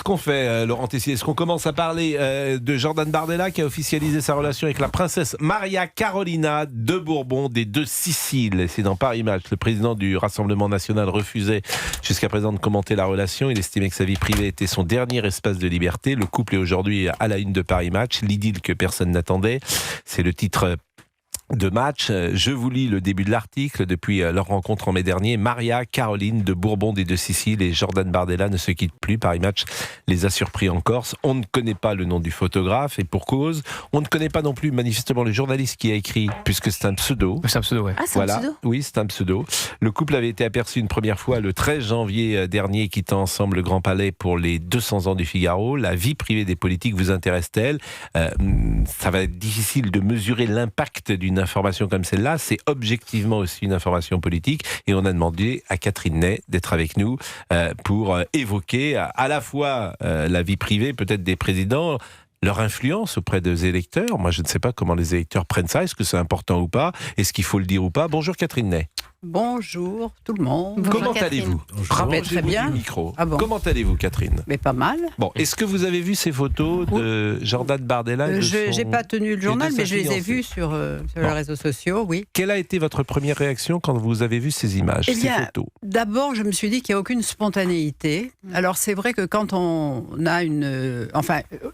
qu'on fait, Laurent Tessier? Est-ce qu'on commence à parler de Jordan Bardella qui a officialisé sa relation avec la princesse Maria Carolina de Bourbon des Deux Siciles? C'est dans Paris Match. Le président du Rassemblement national refusait jusqu'à présent de commenter la relation. Il estimait que sa vie privée était son dernier espace de liberté. Le couple est aujourd'hui à la une de Paris Match. L'idylle que personne n'attendait. C'est le titre de Match. Je vous lis le début de l'article. Depuis leur rencontre en mai dernier, Maria Caroline de Bourbon des Deux Siciles et Jordan Bardella ne se quittent plus. Paris Match les a surpris en Corse. On ne connaît pas le nom du photographe et pour cause, on ne connaît pas non plus manifestement le journaliste qui a écrit, puisque c'est un pseudo. C'est un pseudo, ouais. Ah, c'est un pseudo ? Oui, c'est un pseudo. Le couple avait été aperçu une première fois le 13 janvier dernier, quittant ensemble le Grand Palais pour les 200 ans du Figaro. La vie privée des politiques vous intéresse-t-elle ? Ça va être difficile de mesurer l'impact d'une information comme celle-là. C'est objectivement aussi une information politique et on a demandé à Catherine Ney d'être avec nous pour évoquer à la fois la vie privée peut-être des présidents, leur influence auprès des électeurs. Moi, je ne sais pas comment les électeurs prennent ça. Est-ce que c'est important ou pas ? Est-ce qu'il faut le dire ou pas ? Bonjour Catherine Ney. Bonjour tout le monde. Bonjour, Comment Catherine. allez-vous ? Très bien. Du micro. Ah bon. Comment allez-vous, Catherine ? Mais pas mal. Bon, est-ce que vous avez vu ces photos de Jordan Bardella et de Je n'ai pas tenu le journal, mais je les ai fiancée vues sur les réseaux sociaux, oui. Quelle a été votre première réaction quand vous avez vu ces images, Eh ces bien, photos ? D'abord, je me suis dit qu'il n'y a aucune spontanéité. Alors, c'est vrai que quand on a une...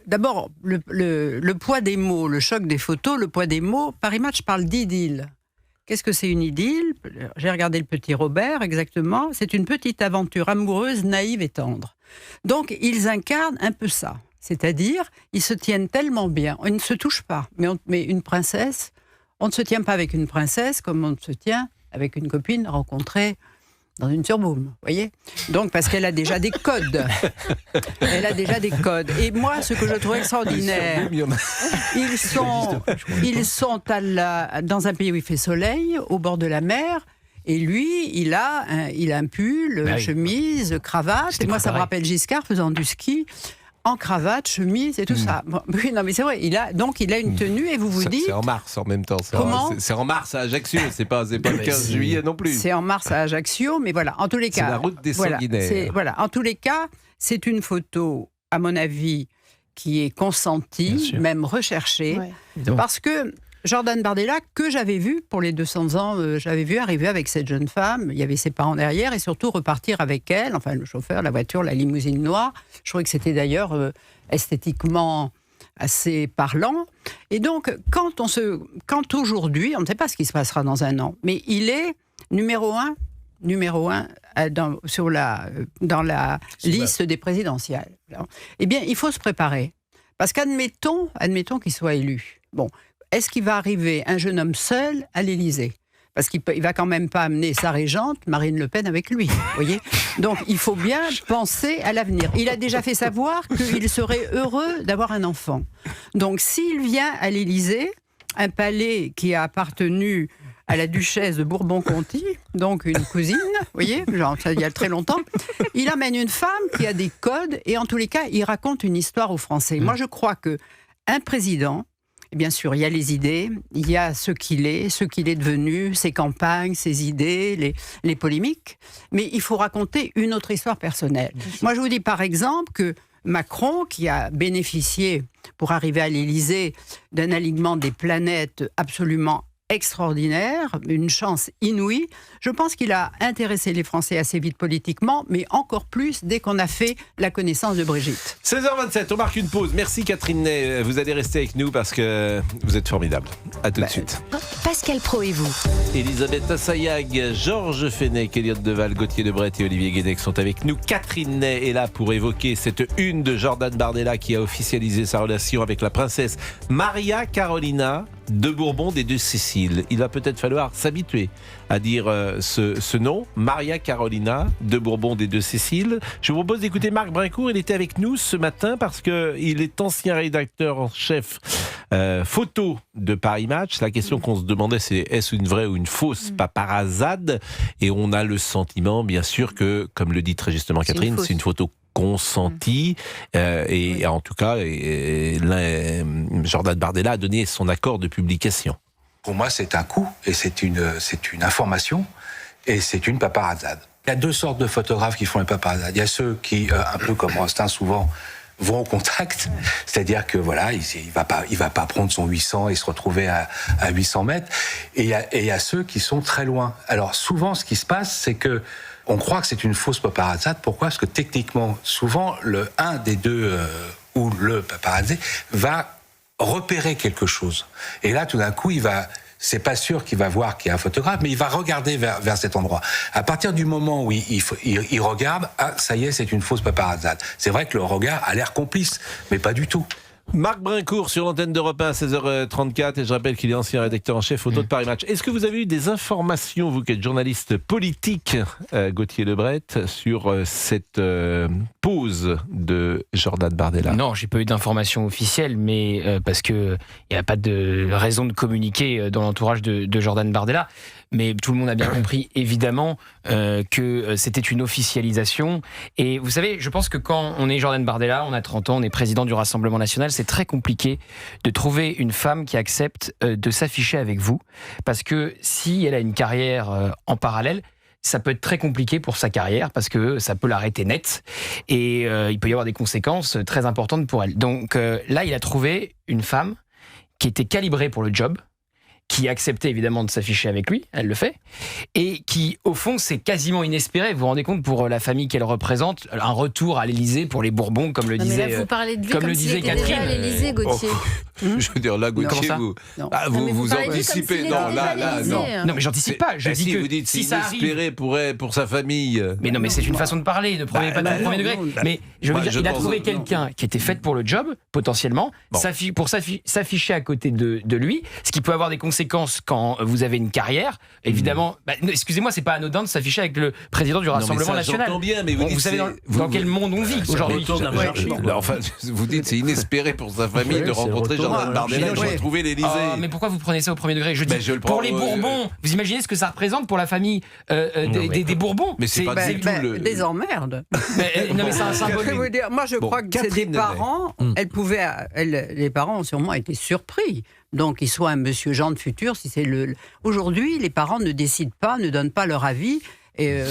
d'abord, le poids des mots, le choc des photos, le poids des mots, Paris Match parle d'idylle. Qu'est-ce que c'est une idylle ? J'ai regardé le petit Robert, exactement. C'est une petite aventure amoureuse, naïve et tendre. Donc, ils incarnent un peu ça. C'est-à-dire, ils se tiennent tellement bien. Ils ne se touchent pas. Mais une princesse, on ne se tient pas avec une princesse comme on se tient avec une copine rencontrée dans une surboom, vous voyez ? Donc, parce qu'elle a déjà des codes. Elle a déjà des codes. Et moi, ce que je trouve extraordinaire, ils sont dans un pays où il fait soleil, au bord de la mer, et lui, il a un pull, chemise, cravate. Et moi, ça me rappelle Giscard faisant du ski. En cravate, chemise et tout ça. Bon, oui, non, mais c'est vrai. Il a une tenue et vous dites. C'est en mars en même temps. Comment ? C'est en mars à Ajaccio. C'est pas le 15 juillet non plus. C'est en mars à Ajaccio, mais voilà. En tous les cas. C'est la route des sanguinaires. Voilà. En tous les cas, c'est une photo, à mon avis, qui est consentie, même recherchée, parce que Jordan Bardella, que j'avais vu pour les 200 ans, j'avais vu arriver avec cette jeune femme, il y avait ses parents derrière, et surtout repartir avec elle, enfin le chauffeur, la voiture, la limousine noire. Je trouvais que c'était d'ailleurs esthétiquement assez parlant. Et donc, quand aujourd'hui, on ne sait pas ce qui se passera dans un an, mais il est numéro un dans la liste des présidentielles. Eh bien, il faut se préparer. Parce qu'admettons qu'il soit élu. Bon, est-ce qu'il va arriver un jeune homme seul à l'Élysée ? Parce qu'il ne va quand même pas amener sa régente, Marine Le Pen, avec lui. Voyez ? Donc, il faut bien penser à l'avenir. Il a déjà fait savoir qu'il serait heureux d'avoir un enfant. Donc, s'il vient à l'Élysée, un palais qui a appartenu à la duchesse de Bourbon-Conti, donc une cousine, vous voyez, genre ça il y a très longtemps, il amène une femme qui a des codes et en tous les cas, il raconte une histoire aux Français. Moi, je crois qu'un président, bien sûr, il y a les idées, il y a ce qu'il est devenu, ses campagnes, ses idées, les polémiques, mais il faut raconter une autre histoire personnelle. Moi, je vous dis par exemple que Macron, qui a bénéficié, pour arriver à l'Élysée, d'un alignement des planètes absolument extraordinaire, une chance inouïe. Je pense qu'il a intéressé les Français assez vite politiquement, mais encore plus dès qu'on a fait la connaissance de Brigitte. 16h27, on marque une pause. Merci Catherine Ney. Vous allez rester avec nous parce que vous êtes formidable. À tout de suite. Pascal Praud et vous. Elisabeth Assayag, Georges Fenech, Elliott Deval, Gauthier Lebret et Olivier Guénec sont avec nous. Catherine Ney est là pour évoquer cette une de Jordan Bardella qui a officialisé sa relation avec la princesse Maria Carolina de Bourbon des Deux Siciles. Il va peut-être falloir s'habituer à dire ce nom, Maria Carolina de Bourbon des Deux Siciles. Je vous propose d'écouter Marc Brincourt. Il était avec nous ce matin parce qu'il est ancien rédacteur en chef photo de Paris Match. La question qu'on se demandait, c'est est-ce une vraie ou une fausse paparazade ? Et on a le sentiment, bien sûr, que, comme le dit très justement Catherine, c'est une photo consentie et en tout cas Jordan Bardella a donné son accord de publication. Pour moi, c'est un coup et c'est une information et c'est une paparazade. Il y a 2 sortes de photographes qui font les paparazzades. Il y a ceux qui, un peu comme Rostaing souvent, vont au contact, c'est-à-dire que voilà, il va pas prendre son 800 et se retrouver à 800 mètres. Et il y a ceux qui sont très loin. Alors souvent, ce qui se passe, c'est que on croit que c'est une fausse paparazzade. Pourquoi ? Parce que techniquement, souvent, un des deux ou le paparazzi va repérer quelque chose. Et là, tout d'un coup, c'est pas sûr qu'il va voir qu'il y a un photographe, mais il va regarder vers cet endroit. À partir du moment où il regarde, ça y est, c'est une fausse paparazzade. C'est vrai que le regard a l'air complice, mais pas du tout. Marc Brincourt sur l'antenne d'Europe 1 à 16h34 et je rappelle qu'il est ancien rédacteur en chef photo de Paris Match. Est-ce que vous avez eu des informations, vous qui êtes journaliste politique, Gauthier Lebret, sur cette pause de Jordan Bardella ? Non, j'ai pas eu d'informations officielles, mais parce que il n'y a pas de raison de communiquer dans l'entourage de Jordan Bardella. Mais tout le monde a bien compris, évidemment, que c'était une officialisation. Et vous savez, je pense que quand on est Jordan Bardella, on a 30 ans, on est président du Rassemblement National, c'est très compliqué de trouver une femme qui accepte de s'afficher avec vous. Parce que si elle a une carrière en parallèle, ça peut être très compliqué pour sa carrière parce que ça peut l'arrêter net et il peut y avoir des conséquences très importantes pour elle. Donc là, il a trouvé une femme qui était calibrée pour le job, qui acceptait évidemment de s'afficher avec lui, elle le fait, et qui, au fond, c'est quasiment inespéré. Vous vous rendez compte, pour la famille qu'elle représente, un retour à l'Élysée pour les Bourbons, comme le disait, là, vous parlez de lui comme le disait Catherine. à l'Élysée, Gauthier. Je veux dire, là, Gauthier, vous anticipez. Non, là, non. Non, mais j'anticipe pas. Je dis que vous dites si c'est ça inespéré pour sa famille. Mais non, mais c'est une façon de parler, ne prenez pas tout au premier degré. Mais je veux dire, il a trouvé quelqu'un qui était faite pour le job, potentiellement, pour s'afficher à côté de lui, ce qui peut avoir des conséquences quand vous avez une carrière. Évidemment, excusez-moi, c'est pas anodin de s'afficher avec le président du Rassemblement National. Bien, mais vous savez dans quel monde on vit aujourd'hui. Enfin, vous dites c'est inespéré pour sa famille de rencontrer Jordan Bardella et de retrouver l'Élysée. Mais pourquoi vous prenez ça au premier degré ? Je dis, pour les Bourbons, vous imaginez ce que ça représente pour la famille des Bourbons ? Mais c'est pas du tout des emmerdes. Non, mais c'est un symbole. Moi, je crois que c'est des parents. Les parents ont sûrement été surpris. Donc, qu'il soit un monsieur Jean de futur, si c'est Aujourd'hui, les parents ne décident pas, ne donnent pas leur avis. Mais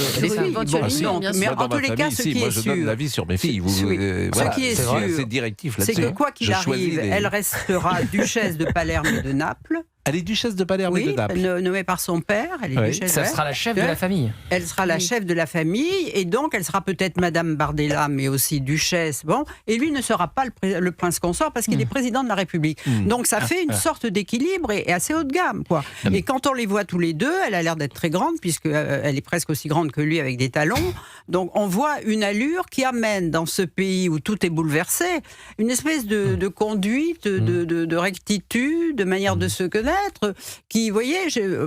en tous les cas, ce qui est sûr, je donne l'avis sur mes filles. Ce qui est sûr, c'est directif là-dessus. C'est que quoi qu'il arrive, elle restera duchesse de Palerme et de Naples. Elle est duchesse de Palerme et de Naples. Nommée par son père. Elle est duchesse. Ça sera la chef de la famille. Elle sera la chef de la famille et donc elle sera peut-être Madame Bardella, mais aussi duchesse. Bon, et lui ne sera pas le prince consort parce qu'il est président de la République. Donc ça fait une sorte d'équilibre et assez haut de gamme, quoi. Et quand on les voit tous les deux, elle a l'air d'être très grande puisque elle est presque aussi grande que lui avec des talons. Donc on voit une allure qui amène dans ce pays où tout est bouleversé une espèce de conduite, de rectitude, de manière de se connaître. Qui, vous voyez,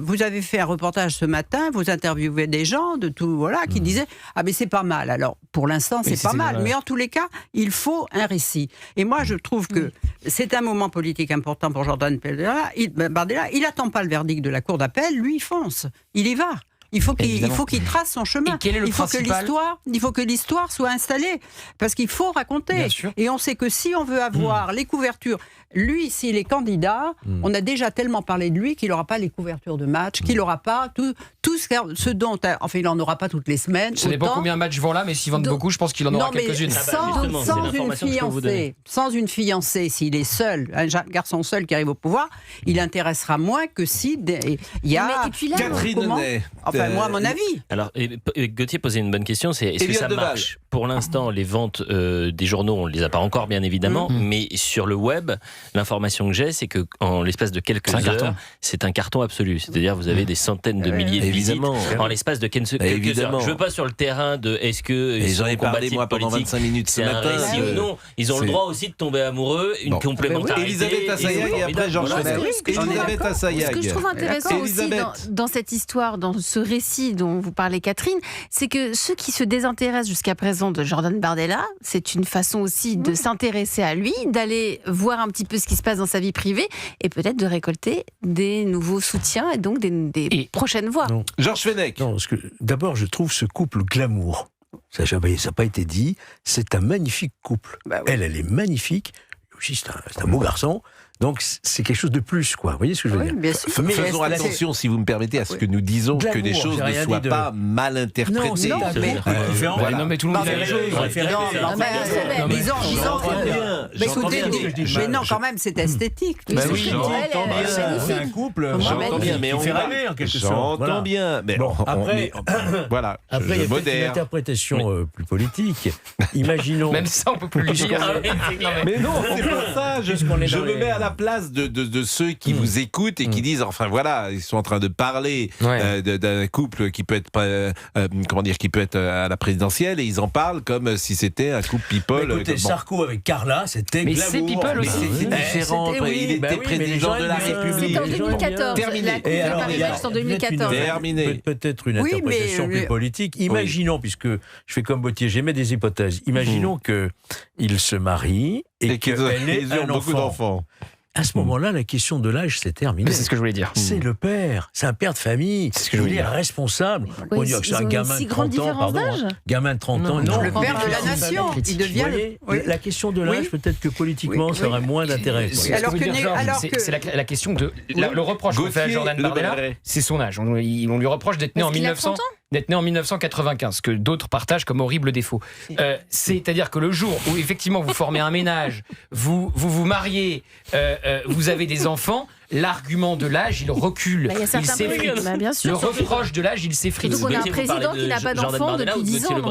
vous avez fait un reportage ce matin, vous interviewez des gens de tout, voilà, qui disaient mais c'est pas mal. Alors pour l'instant c'est pas mal, mais en tous les cas il faut un récit. Et moi je trouve que c'est un moment politique important pour Jordan Bardella. Il attend pas le verdict de la cour d'appel, lui il fonce, il y va. Il faut qu'il trace son chemin. Il faut que l'histoire soit installée. Parce qu'il faut raconter. Et on sait que si on veut avoir les couvertures, lui, s'il est candidat, on a déjà tellement parlé de lui qu'il n'aura pas les couvertures de match, qu'il n'aura pas tout ce dont... Enfin, il n'en aura pas toutes les semaines. Ça dépend combien de matchs vont là, mais s'ils vendent beaucoup, je pense qu'il en aura quelques-unes. Sans une fiancée, s'il est seul, un garçon seul qui arrive au pouvoir, il intéressera moins que si il y a... Catherine Ney. Moi, à mon avis. Alors, Gauthier posait une bonne question, c'est est-ce que ça marche ? Pour l'instant, les ventes des journaux, on ne les a pas encore, bien évidemment, mais sur le web, l'information que j'ai, c'est qu'en l'espace de quelques heures, c'est un carton absolu. C'est-à-dire, vous avez des centaines de milliers de visites en l'espace de quelques heures. Je ne veux pas sur le terrain de est-ce que j'en ai parlé, moi, pendant 25 minutes ce matin. C'est un récit ou non. Ils ont le droit aussi de tomber amoureux, une complémentarité. Elisabeth Assayag et après Georges Fenech. Elisabeth Assayag. Ce que je trouve intéressant aussi dans cette histoire, dans ce récit dont vous parlez, Catherine, c'est que ceux qui se désintéressent jusqu'à présent de Jordan Bardella, c'est une façon aussi de s'intéresser à lui, d'aller voir un petit peu ce qui se passe dans sa vie privée et peut-être de récolter des nouveaux soutiens et donc des prochaines voix. Georges Fenech. Non, parce que d'abord, je trouve ce couple glamour. Ça n'a pas été dit. C'est un magnifique couple. Elle est magnifique. Aussi, c'est un beau garçon. Donc c'est quelque chose de plus, quoi. Vous voyez ce que je veux dire? Bien sûr. Faisons attention, si vous me permettez, à ce que nous disons, que les choses ne soient pas mal interprétées. Non, mais voilà. Non, mais tout le monde a raison. Mais non, quand même, c'est esthétique. C'est un couple. J'entends bien, mais on fait rêver en quelque sorte. J'entends bien, mais Bon, après, voilà. après, il y a peut-être une interprétation plus politique. Imaginons. Même ça, on peut plus le dire. Mais non, c'est pas ça. Je me mets à la place de ceux qui vous écoutent et qui disent, enfin voilà, ils sont en train de parler d'un couple qui peut être, comment dire, qui peut être à la présidentielle, et ils en parlent comme si c'était un couple people. Écoutez, Sarko avec Carla, c'était mais glamour. c'est people aussi. C'est différent. Il était président de la République. C'était en 2014. Terminé. La coupe de Paris-Match, c'est en 2014. Terminé. Peut-être une interprétation plus politique. Imaginons, puisque je fais comme Bautier, j'émets des hypothèses. Imaginons qu'ils se marient et qu'elle ait un beaucoup d'enfants. À ce moment-là, la question de l'âge, c'est terminé. C'est ce que je voulais dire. C'est le père, c'est un père de famille. C'est ce que je veux dire, responsable. On va dire que c'est un gamin de 30 ans, pardon. Gamin de 30 ans. Non, le père de la nation. Il devient. La question de l'âge, peut-être que politiquement, ça aurait moins d'intérêt. C'est la question de. Le reproche qu'on fait à Jordan Bardella, c'est son âge. On lui reproche d'être né en 1900. D'être né en 1995, que d'autres partagent comme horrible défaut. C'est-à-dire que le jour où effectivement vous formez un ménage, vous mariez, vous avez des enfants, l'argument de l'âge, il recule, il s'effrite. Le reproche de l'âge, il s'effrite. Surtout qu'on a un président qui n'a pas d'enfant depuis 10 ans.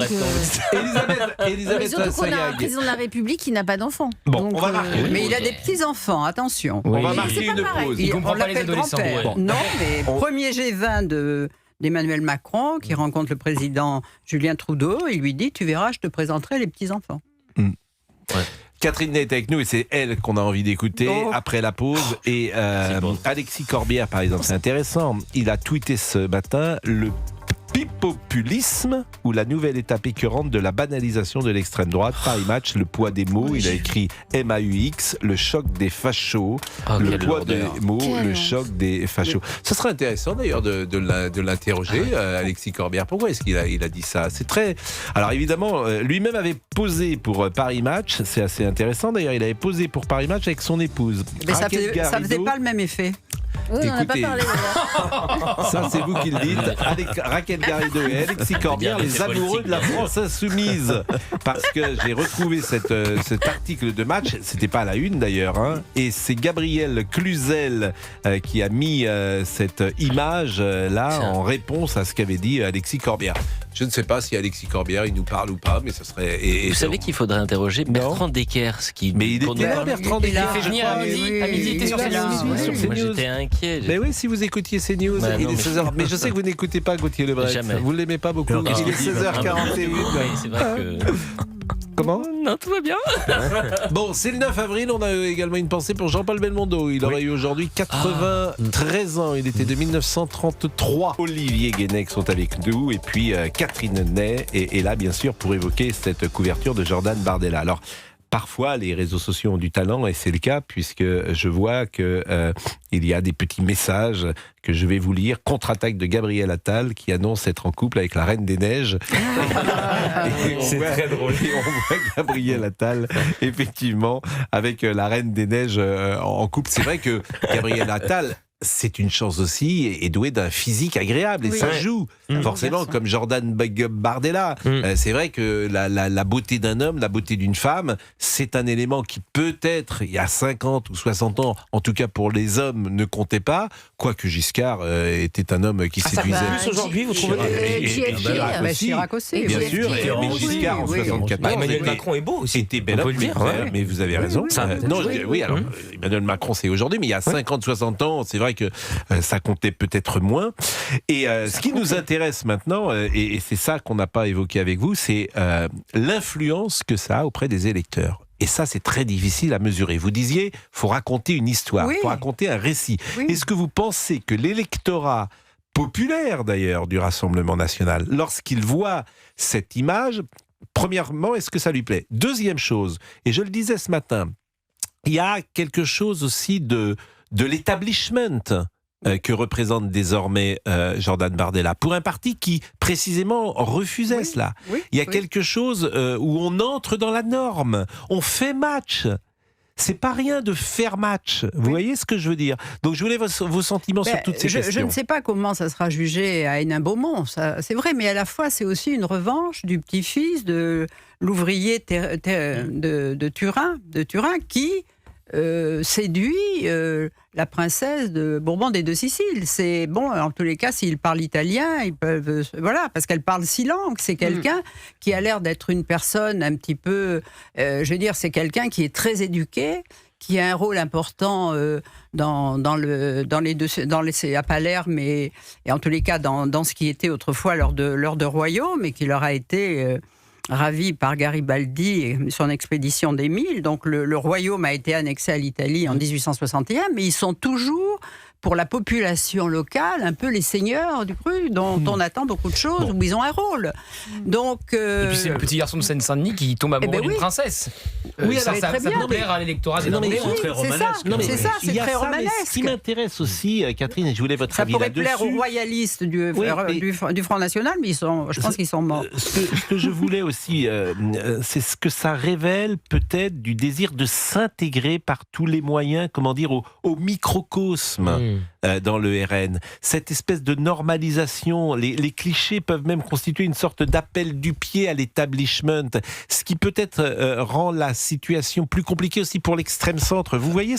Elisabeth surtout qu'on a un président de la République qui n'a pas d'enfant. Bon, on va marquer. Mais il a des petits-enfants, attention. On va marquer une pause. Il comprend On pas les l'appelle adolescents. grand-père. Non, mais premier G20 d'Emmanuel Macron, qui rencontre le président Julien Trudeau, il lui dit « Tu verras, je te présenterai les petits-enfants. » Catherine Ney est avec nous et c'est elle qu'on a envie d'écouter après la pause. Et Alexis Corbière, par exemple, c'est intéressant. Il a tweeté ce matin le pipopulisme ou la nouvelle étape écœurante de la banalisation de l'extrême droite. Paris Match, le poids des mots. Il a écrit MAUX, le choc des fachos. Le poids des mots, le choc des fachos. Ça serait intéressant d'ailleurs de l'interroger, Alexis Corbière. Pourquoi est-ce qu'il a dit ça? C'est très. Alors évidemment, lui-même avait posé pour Paris Match. C'est assez intéressant d'ailleurs. Il avait posé pour Paris Match avec son épouse. Mais ça faisait pas le même effet. Oui, on n'en a pas parlé. Ça, c'est vous qui le dites. Avec Raquel Garrido et Alexis Corbière, les amoureux de la France insoumise. Parce que j'ai retrouvé cet article de Match, c'était pas à la une d'ailleurs, hein, et c'est Gabriel Cluzel qui a mis cette image là en réponse à ce qu'avait dit Alexis Corbière. Je ne sais pas si Alexis Corbière, il nous parle ou pas, mais ce serait... Vous savez qu'il faudrait interroger Bertrand Deckers. Mais il était là, Bertrand Deckers. Il fait venir à midi. À midi, il était sur CNews. Moi, j'étais inquiet. Mais oui, si vous écoutiez CNews, il est 16h. Mais je sais que vous n'écoutez pas Gauthier Lebret. Jamais. Vous ne l'aimez pas beaucoup. Il est 16h41. Oui, c'est vrai que... Comment? Non, tout va bien. Bon, c'est le 9 avril. On a également une pensée pour Jean-Paul Belmondo. Il aurait eu aujourd'hui 93 ans. Il était de 1933. Olivier Guénec sont avec nous. Et puis Catherine Ney est là, bien sûr, pour évoquer cette couverture de Jordan Bardella. Alors, parfois, les réseaux sociaux ont du talent, et c'est le cas, puisque je vois que il y a des petits messages que je vais vous lire. Contre-attaque de Gabriel Attal, qui annonce être en couple avec la Reine des Neiges. C'est très drôle. Et on voit Gabriel Attal, effectivement, avec la Reine des Neiges en couple. C'est vrai que Gabriel Attal... c'est une chance aussi, et doué d'un physique agréable, et ça joue forcément comme Jordan Bardella. C'est vrai que la beauté d'un homme, la beauté d'une femme, c'est un élément qui peut-être il y a 50 ou 60 ans, en tout cas pour les hommes, ne comptait pas, quoique Giscard était un homme qui séduisait. Plus aujourd'hui, vous trouvez? Chirac aussi, bien sûr, mais Giscard en 74, Emmanuel Macron est beau aussi, était bel homme, mais vous avez raison. Alors Emmanuel Macron c'est aujourd'hui, mais il y a 50-60 ans, c'est vrai que ça comptait peut-être moins. Et ce qui nous intéresse maintenant, et c'est ça qu'on n'a pas évoqué avec vous, c'est l'influence que ça a auprès des électeurs. Et ça, c'est très difficile à mesurer. Vous disiez, il faut raconter une histoire, il faut raconter un récit. Est-ce que vous pensez que l'électorat populaire, d'ailleurs, du Rassemblement national, lorsqu'il voit cette image, premièrement, est-ce que ça lui plaît? Deuxième chose, et je le disais ce matin, il y a quelque chose aussi de l'établissement que représente désormais Jordan Bardella, pour un parti qui précisément refusait cela. Il y a quelque chose où on entre dans la norme, on fait match. c'est pas rien de faire match. Vous voyez ce que je veux dire? Donc je voulais vos sentiments sur toutes ces questions. Je ne sais pas comment ça sera jugé à Hénin-Beaumont, c'est vrai, mais à la fois c'est aussi une revanche du petit-fils de l'ouvrier de Turin qui séduit la princesse de Bourbon des Deux Siciles. C'est bon, en tous les cas, s'ils parlent italien, ils peuvent, voilà, parce qu'elle parle 6 langues. C'est quelqu'un qui a l'air d'être une personne un petit peu, je veux dire, c'est quelqu'un qui est très éduqué, qui a un rôle important à Palerme et en tous les cas dans ce qui était autrefois leur de royaume et qui leur a été ravi par Garibaldi et son expédition des 1000. Donc le royaume a été annexé à l'Italie en 1861, mais ils sont toujours, pour la population locale, un peu les seigneurs du cru, dont on attend beaucoup de choses, où ils ont un rôle. Donc, et puis c'est le petit garçon de Seine-Saint-Denis qui tombe amoureux d'une princesse. Oui, ça peut plaire à l'électorat des c'est ça, c'est très romanesque. Ce qui m'intéresse aussi, Catherine, et je voulais votre avis là-dessus. Ça pourrait plaire aux royalistes du Front National, mais je pense qu'ils sont morts. Ce que je voulais aussi, c'est ce que ça révèle peut-être du désir de s'intégrer par tous les moyens, comment dire, au microcosme. Dans le RN. Cette espèce de normalisation, les clichés peuvent même constituer une sorte d'appel du pied à l'établissement, ce qui peut-être rend la situation plus compliquée aussi pour l'extrême centre. Vous voyez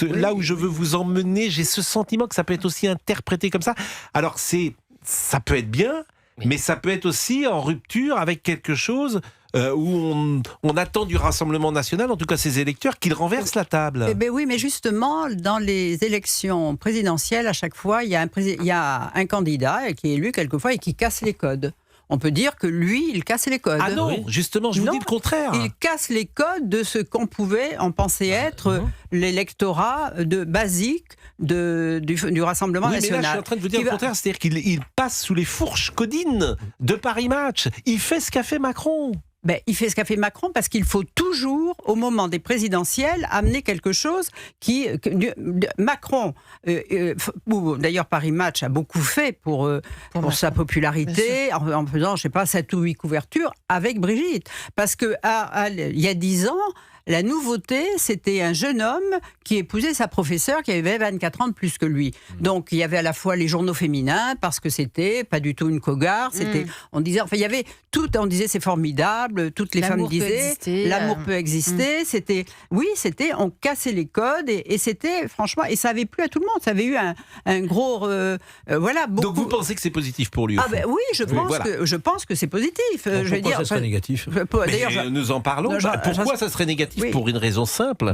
là où je veux vous emmener, j'ai ce sentiment que ça peut être aussi interprété comme ça. Alors ça peut être bien, mais ça peut être aussi en rupture avec quelque chose où on attend du Rassemblement national, en tout cas ses électeurs, qu'ils renversent la table. Eh bien oui, mais justement, dans les élections présidentielles, à chaque fois, il y a un candidat qui est élu quelquefois et qui casse les codes. On peut dire que lui, il casse les codes. Ah non, justement, je vous dis le contraire. Il casse les codes de ce qu'on pouvait être l'électorat basique du Rassemblement national. Mais là, je suis en train de vous dire le contraire, c'est-à-dire qu'il passe sous les fourches codines de Paris Match. Il fait ce qu'a fait Macron. Il fait ce qu'a fait Macron parce qu'il faut toujours, au moment des présidentielles, amener quelque chose Macron, d'ailleurs Paris Match a beaucoup fait pour sa popularité, en faisant, je sais pas, 7 ou 8 couvertures avec Brigitte. Parce que il y a 10 ans, la nouveauté, c'était un jeune homme qui épousait sa professeure qui avait 24 ans de plus que lui. Donc, il y avait à la fois les journaux féminins, parce que c'était pas du tout une cogarde. On disait, il y avait tout, on disait c'est formidable, toutes les femmes disaient, l'amour peut exister. On cassait les codes et c'était, franchement, et ça avait plu à tout le monde. Ça avait eu un gros, beaucoup. Donc, vous pensez que c'est positif pour lui? Oui, je pense que c'est positif. Pourquoi ça serait négatif? D'ailleurs, nous en parlons. Pourquoi ça serait négatif? Pour une raison simple,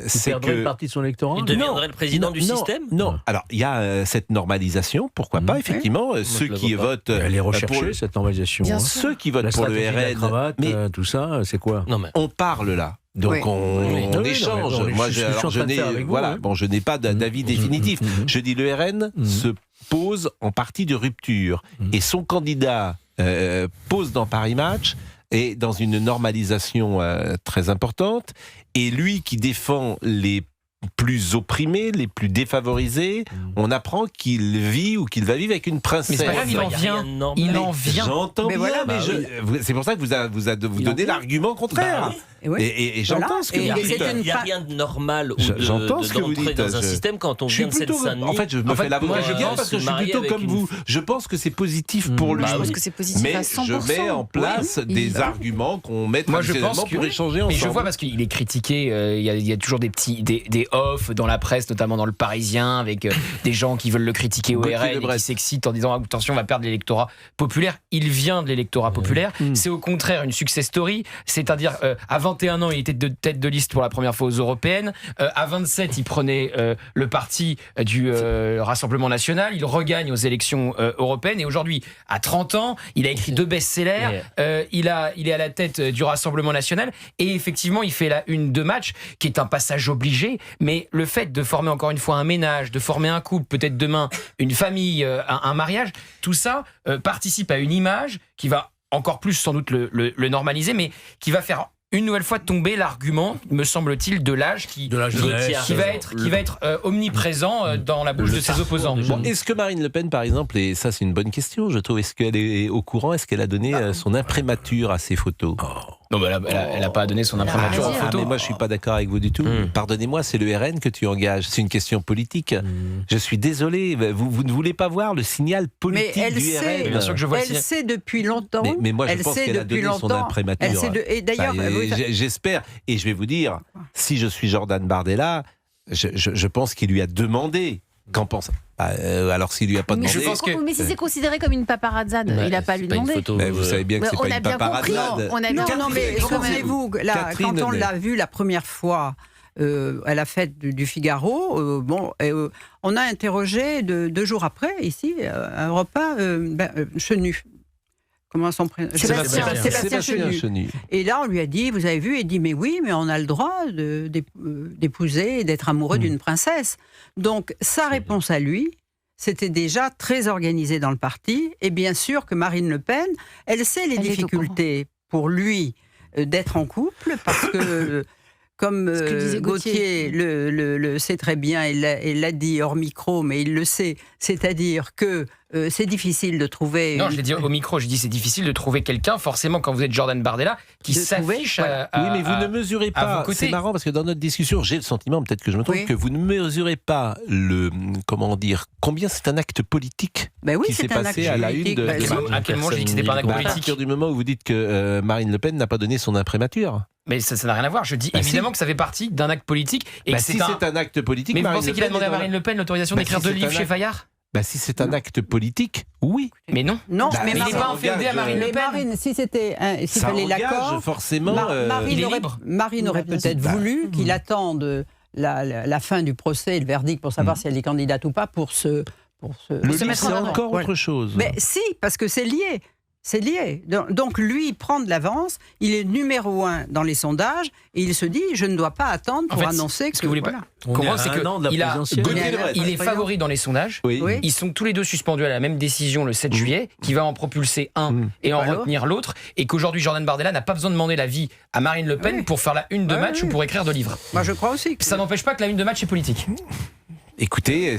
c'est que une partie de son électorat. Il deviendrait le président du système. Non. Alors il y a cette normalisation. Pourquoi pas? Effectivement, ceux qui votent. Elle est recherchée cette normalisation. Ceux qui votent pour le RN, cravate, tout ça, c'est quoi? On parle là. Donc on échange. Moi, je n'ai pas d'avis définitif. Je dis le RN se pose en partie de rupture et son candidat pose dans Paris Match. Et dans une normalisation très importante, et lui qui défend les plus opprimés, les plus défavorisés, on apprend qu'il vit ou qu'il va vivre avec une princesse. Mais c'est pas grave, il en vient. J'entends bien, mais c'est pour ça que vous donnez l'argument contraire. Et j'entends ce que vous dites. Il n'y a rien de normal ou d'entrer dans un système quand on vient de Seine-Saint-Denis. En fait, je me fais l'avocat du diable parce que je suis plutôt comme vous. Je pense que c'est positif pour lui. Je pense que c'est positif à 100%. Mais je mets en place des arguments qu'on met traditionnellement pour échanger ensemble. Mais je vois parce qu'il est critiqué. Il y a toujours des off dans la presse, notamment dans le Parisien, avec des gens qui veulent le critiquer au RN et qui s'excitent en disant attention, on va perdre l'électorat populaire. Il vient de l'électorat populaire. C'est au contraire une success story. C'est-à-dire à 21 ans, il était tête de liste pour la première fois aux européennes. À 27, il prenait le parti du Rassemblement national. Il regagne aux élections européennes. Et aujourd'hui, à 30 ans, il a écrit 2 best-sellers. Il est à la tête du Rassemblement national. Et effectivement, il fait la une de match, qui est un passage obligé. Mais le fait de former encore une fois un ménage, de former un couple, peut-être demain une famille, un mariage, tout ça participe à une image qui va encore plus sans doute le normaliser, mais qui va faire une nouvelle fois tomber l'argument, me semble-t-il, de l'âge qui va être omniprésent dans la bouche de ses opposants. Est-ce que Marine Le Pen, par exemple, et ça c'est une bonne question, je trouve, est-ce qu'elle est au courant, est-ce qu'elle a donné son imprimature à ses photos? Non, bah, elle n'a pas donné son imprimature en photo. Mais moi, je suis pas d'accord avec vous du tout. Pardonnez-moi, c'est le RN que tu engages. C'est une question politique. Je suis désolé. Vous ne voulez pas voir le signal politique du RN. Bien sûr que je vois. Elle sait depuis longtemps. Mais moi, je pense qu'elle a donné son imprimature. Et d'ailleurs, j'espère. Et je vais vous dire, si je suis Jordan Bardella, je pense qu'il lui a demandé. Qu'en pense alors s'il lui a pas demandé. Mais si c'est considéré comme une paparazzade, il n'a pas lui demander. Mais vous savez bien que c'est pas une paparazzade. Non, mais souvenez-vous, quand on l'a vu la première fois à la fête du Figaro, on a interrogé 2 jours après ici à Europe 1 Chenu. Comment son prénom ? Sébastien Chenu. Et là, on lui a dit, vous avez vu, il dit, mais oui, mais on a le droit d'épouser et d'être amoureux d'une princesse. Donc, sa réponse à lui, c'était déjà très organisé dans le parti. Et bien sûr que Marine Le Pen, elle sait les difficultés pour lui d'être en couple, parce que... Comme Gauthier le sait très bien, il l'a dit hors micro, mais il le sait, c'est-à-dire que c'est difficile de trouver... Non, je l'ai dit au micro, je dis c'est difficile de trouver quelqu'un, forcément, quand vous êtes Jordan Bardella, qui s'affiche à oui, mais vous ne mesurez pas, c'est marrant, parce que dans notre discussion, j'ai le sentiment, peut-être que je me trompe, que vous ne mesurez pas combien c'est un acte politique qui s'est passé à la une de... À quel moment je dis que c'était pas un acte politique ? À partir du moment où vous dites que Marine Le Pen n'a pas donné son imprimature. Mais ça n'a rien à voir. Je dis évidemment que ça fait partie d'un acte politique. Et si c'est un acte politique, mais vous pensez qu'il a demandé à Marine Le Pen l'autorisation d'écrire 2 livres chez Fayard ? Si c'est un acte politique, oui. Mais non. Non, mais il n'est pas inféodé à Marine Le Pen. Marine, si c'était, s'il fallait l'accord, forcément. Marine aurait peut-être voulu qu'il attende la fin du procès et le verdict pour savoir si elle est candidate ou pas pour se mettre en avant. C'est encore autre chose. Mais si, parce que c'est lié. C'est lié. Donc lui, il prend de l'avance, il est numéro 1 dans les sondages, et il se dit, je ne dois pas attendre pour annoncer que... Ce que vous voulez pas comprendre, c'est qu'il est favori dans les sondages. Oui. Ils sont tous les deux suspendus à la même décision le 7 juillet, qui va en propulser un et en retenir l'autre, et qu'aujourd'hui, Jordan Bardella n'a pas besoin de demander l'avis à Marine Le Pen pour faire la une de match ou pour écrire 2 livres. Moi, je crois aussi. Ça n'empêche pas que la une de match est politique. Écoutez, en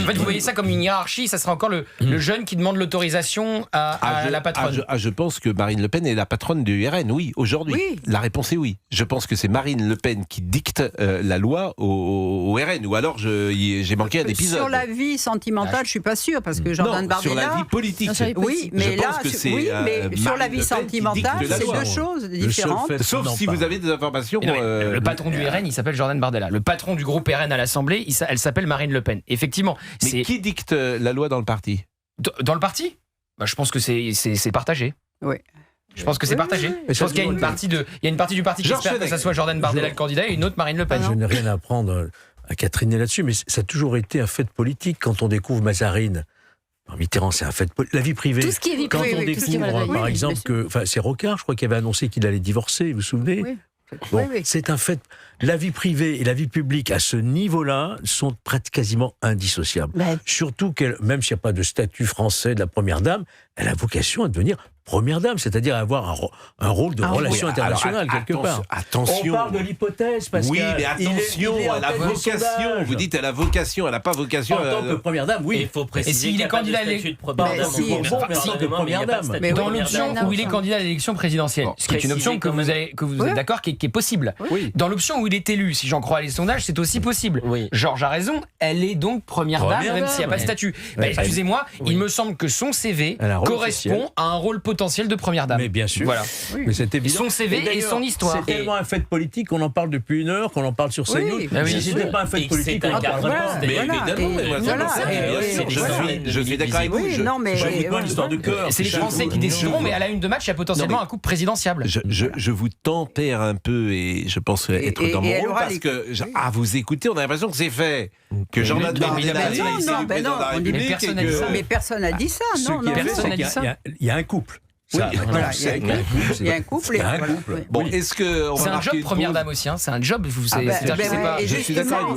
fait, vous voyez ça comme une hiérarchie, ça sera encore le jeune qui demande l'autorisation à la patronne. Je pense que Marine Le Pen est la patronne du RN, oui, aujourd'hui. Oui. La réponse est oui. Je pense que c'est Marine Le Pen qui dicte la loi au RN, ou alors j'ai manqué un épisode. Sur la vie sentimentale, je ne suis pas sûre, parce que Jordan Bardella... sur la vie politique. Oui, mais sur la vie sentimentale, c'est 2 choses différentes. Sauf si vous avez des informations... Le patron du RN, il s'appelle Jordan Bardella. Le patron du groupe RN à l'Assemblée, elle s'appelle Marine Le Pen. Effectivement. Mais qui dicte la loi dans le parti ? Dans le parti ? Je pense que c'est partagé. Oui. Je pense que c'est partagé. Je pense qu'il y a une partie du parti qui espère que ça soit Jordan Bardella le candidat et une autre Marine Le Pen. Je n'ai rien à apprendre à Catherine là-dessus, mais ça a toujours été un fait politique. Quand on découvre Mazarine, Mitterrand, c'est un fait politique. La vie privée. Tout ce qui est vie privée. Quand on découvre, par exemple, c'est Rocard, je crois, qui avait annoncé qu'il allait divorcer, vous vous souvenez ? Oui. Bon, c'est un fait. La vie privée et la vie publique à ce niveau-là sont quasiment indissociables. Surtout qu'elle, même s'il n'y a pas de statut français de la première dame, elle a vocation à devenir première dame, c'est-à-dire avoir un rôle de relation internationale quelque part. Attention. On parle de l'hypothèse, Pascal. Oui, mais attention, elle a vocation. Vous dites elle a vocation, elle n'a pas vocation. En tant que première dame, oui. Il faut préciser. Et s'il est candidat à l'élection dans l'option où il est candidat à l'élection présidentielle, ce qui est une option que vous êtes d'accord qui est possible. Dans l'option où il est élu, si j'en crois les sondages, c'est aussi possible. Georges a raison, elle est donc première dame, même s'il n'y a pas de statut. Excusez-moi, il me semble que son CV correspond à un rôle potentiel de première dame. Mais bien sûr. Voilà. Mais c'est évident. Son CV et son histoire. C'est tellement un fait politique qu'on en parle depuis 1 heure, qu'on en parle sur CNews. Si c'était pas un fait politique, on en parlerait pas. Mais évidemment, je suis d'accord avec vous. Je pas l'histoire de cœur. C'est les Français qui décideront, mais à la une de match, il y a potentiellement un couple présidentiable. Je vous tempère un peu et je pense être dans mon rôle parce que à vous écouter, on a l'impression que c'est fait. Que Jordan Bardella est président de la République. Mais personne n'a dit ça, non. Personne n'a dit ça. Il y a un couple. Il y a un couple. Bon, est-ce que c'est un job première dame aussi, c'est un job. Je suis d'accord.